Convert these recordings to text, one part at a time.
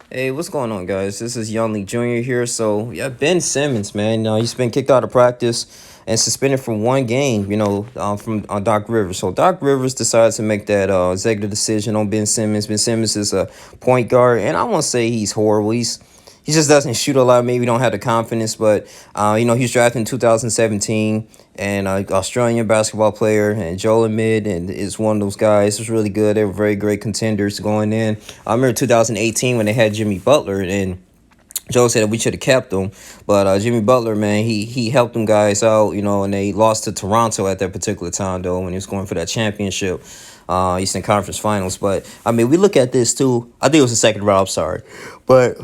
Hey, what's going on, guys? This is Young Lee Jr. here. So, yeah, Ben Simmons, man, he's been kicked out of practice and suspended for one game, from Doc Rivers. So, Doc Rivers decided to make that executive decision on Ben Simmons. Ben Simmons is a point guard, and I won't say he's horrible. He just doesn't shoot a lot. Maybe don't have the confidence, but he was drafted in 2017, and Australian basketball player, and Joel Embiid, and is one of those guys. It's really good. They were very great contenders going in. I remember 2018 when they had Jimmy Butler, and Joe said that we should have kept him, but Jimmy Butler, man, he helped them guys out, and they lost to Toronto at that particular time, though, when he was going for that championship, Eastern Conference Finals. But I mean, we look at this too. I think it was the second round. I'm sorry, but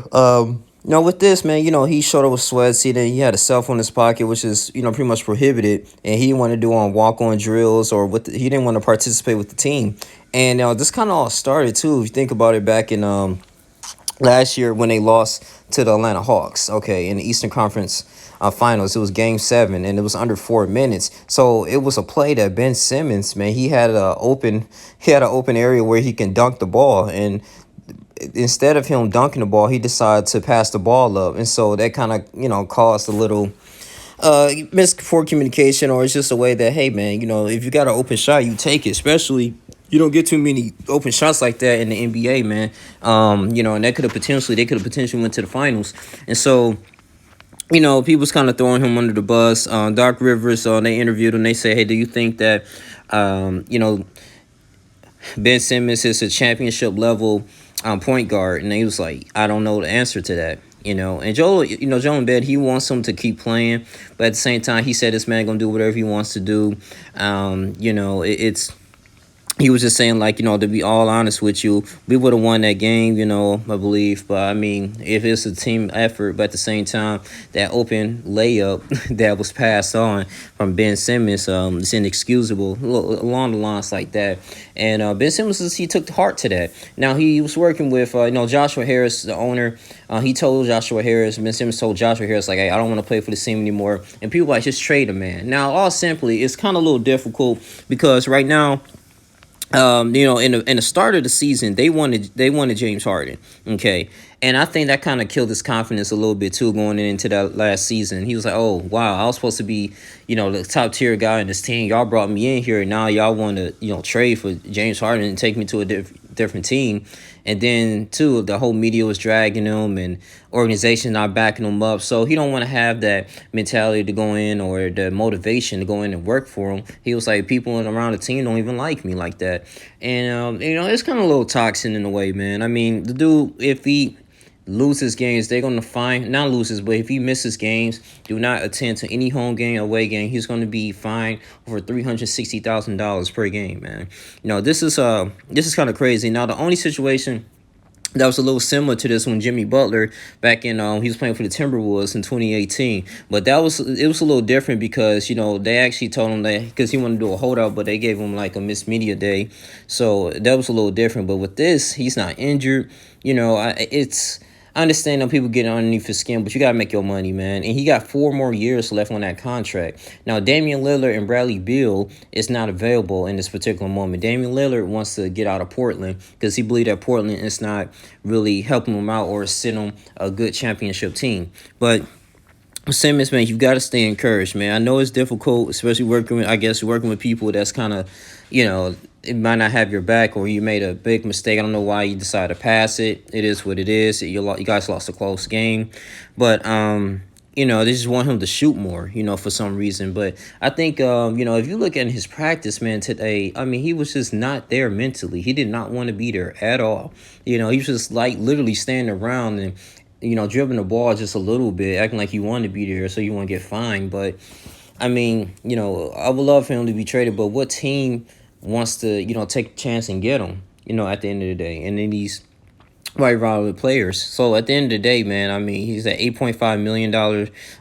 with this, man, he showed up with sweatsuit and he had a cell phone in his pocket, which is pretty much prohibited, and he didn't want to do on walk on drills or he didn't want to participate with the team, and this kind of all started too. If you think about it, back in last year when they lost to the Atlanta Hawks, okay, in the Eastern Conference Finals. It was Game 7, and it was under 4 minutes. So it was a play that Ben Simmons, man, he had an open area where he can dunk the ball, and instead of him dunking the ball, he decided to pass the ball up, and so that kind of caused a little misformed communication, or it's just a way that, hey, man, if you got an open shot, you take it, especially you don't get too many open shots like that in the NBA, man. And that they could have potentially went to the finals. And so, people's kind of throwing him under the bus. Doc Rivers, they interviewed him. They say, hey, do you think that, Ben Simmons is a championship level point guard? And he was like, I don't know the answer to that. And Joel Embiid, he wants him to keep playing, but at the same time, he said this man gonna do whatever he wants to do. It's he was just saying, like, to be all honest with you, we would have won that game, I believe. But I mean, if it's a team effort, but at the same time, that open layup that was passed on from Ben Simmons, it's inexcusable, along the lines like that. And Ben Simmons, he took the heart to that. Now, he was working with, Joshua Harris, the owner. He told Joshua Harris, Ben Simmons told Joshua Harris, like, hey, I don't want to play for the team anymore. And people like, just trade him, man. Now, all simply, it's kind of a little difficult because right now, in the start of the season, they wanted James Harden, okay, and I think that kind of killed his confidence a little bit too going into that last season. He was like, oh wow, I was supposed to be, the top tier guy in this team. Y'all brought me in here, and now y'all want to, trade for James Harden and take me to a different team. And then too, the whole media was dragging him, and organization not backing him up. So he don't want to have that mentality to go in, or the motivation to go in and work for him. He was like, people around the team don't even like me like that. And it's kind of a little toxic in a way, man. I mean, the dude, if he loses games, they're gonna find, not loses, but if he misses games, do not attend to any home game, away game, he's gonna be fined over $360,000 per game, man. This is kind of crazy. Now, the only situation that was a little similar to this when Jimmy Butler back in he was playing for the Timberwolves in 2018, but it was a little different because they actually told him that because he wanted to do a holdout, but they gave him like a missed media day, so that was a little different. But with this, he's not injured. I understand that people get underneath his skin, but you gotta make your money, man. And he got 4 more years left on that contract. Now, Damian Lillard and Bradley Beal is not available in this particular moment. Damian Lillard wants to get out of Portland because he believes that Portland is not really helping him out or sending him a good championship team. But Simmons, man, you got to stay encouraged, man. I know it's difficult, especially working with people that's kind of, it might not have your back, or you made a big mistake. I don't know why you decided to pass it. It is what it is. You guys lost a close game, but they just want him to shoot more, for some reason. But I think, if you look at his practice, man, today, I mean, he was just not there mentally. He did not want to be there at all. He was just like literally standing around and dribbling the ball just a little bit, acting like you want to be there so you want to get fined. But, I mean, I would love for him to be traded, but what team wants to, take a chance and get him, at the end of the day? And then these right around with players. So at the end of the day, man, I mean, he's at $8.5 million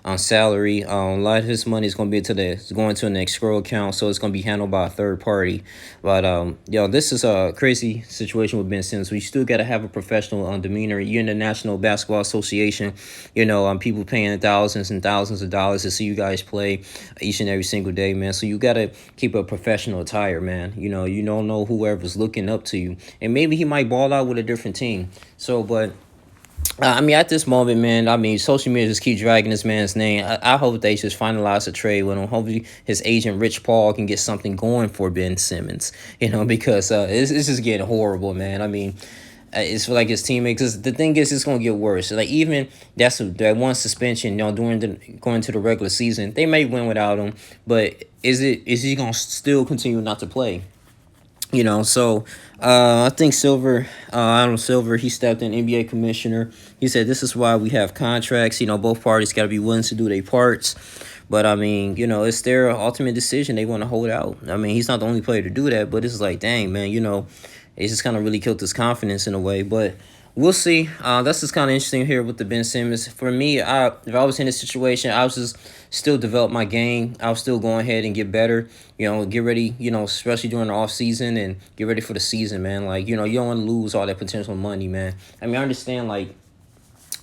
on salary. A lot of his money is going to be going to an escrow account, so it's going to be handled by a third party. But this is a crazy situation with Ben Simmons. We still got to have a professional demeanor. You're in the National Basketball Association. People paying thousands and thousands of dollars to see you guys play each and every single day, man. So you got to keep a professional attire, man. You don't know whoever's looking up to you, and maybe he might ball out with a different team. So, but I mean, at this moment, man, I mean, social media just keep dragging this man's name. I hope they just finalize a trade with him. Hopefully, his agent, Rich Paul, can get something going for Ben Simmons, because it's just getting horrible, man. I mean, it's like his teammates. 'Cause the thing is, it's going to get worse. Like, even that one suspension, during going to the regular season, they may win without him, but is he going to still continue not to play? So I think Adam Silver, he stepped in, NBA commissioner. He said this is why we have contracts. Both parties got to be willing to do their parts. But I mean, it's their ultimate decision. They want to hold out. I mean, he's not the only player to do that, but it's like, dang, man, it just kind of really killed his confidence in a way. But we'll see. That's just kind of interesting here with the Ben Simmons. For me, if I was in this situation, I was just still develop my game. I was still going ahead and get better. Get ready. Especially during the off season and get ready for the season, man. Like you don't want to lose all that potential money, man. I mean, I understand like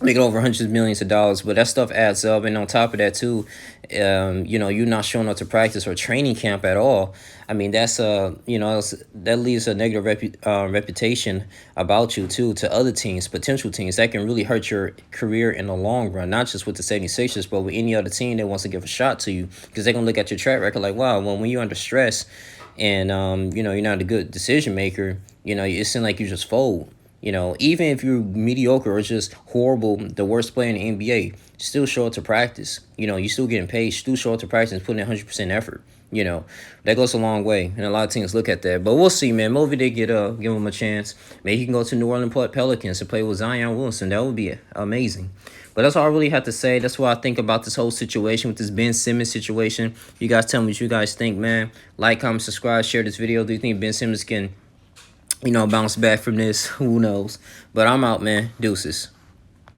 making over hundreds of millions of dollars, but that stuff adds up. And on top of that, too, you're not showing up to practice or training camp at all. I mean, that leaves a negative reputation about you too to other teams, potential teams that can really hurt your career in the long run. Not just with the 76ers, but with any other team that wants to give a shot to you, because they're gonna look at your track record like, wow, well, when you're under stress, and you're not a good decision maker, it seems like you just fold. Even if you're mediocre or just horrible, the worst player in the NBA, still show up to practice. You still getting paid, still show up to practice and putting in 100% effort. That goes a long way, and a lot of teams look at that. But we'll see, man. Maybe they give him a chance. Maybe he can go to New Orleans Pelicans to play with Zion Wilson. That would be amazing. But that's all I really have to say. That's what I think about this whole situation with this Ben Simmons situation. You guys tell me what you guys think, man. Like, comment, subscribe, share this video. Do you think Ben Simmons can bounce back from this? Who knows? But I'm out, man. Deuces.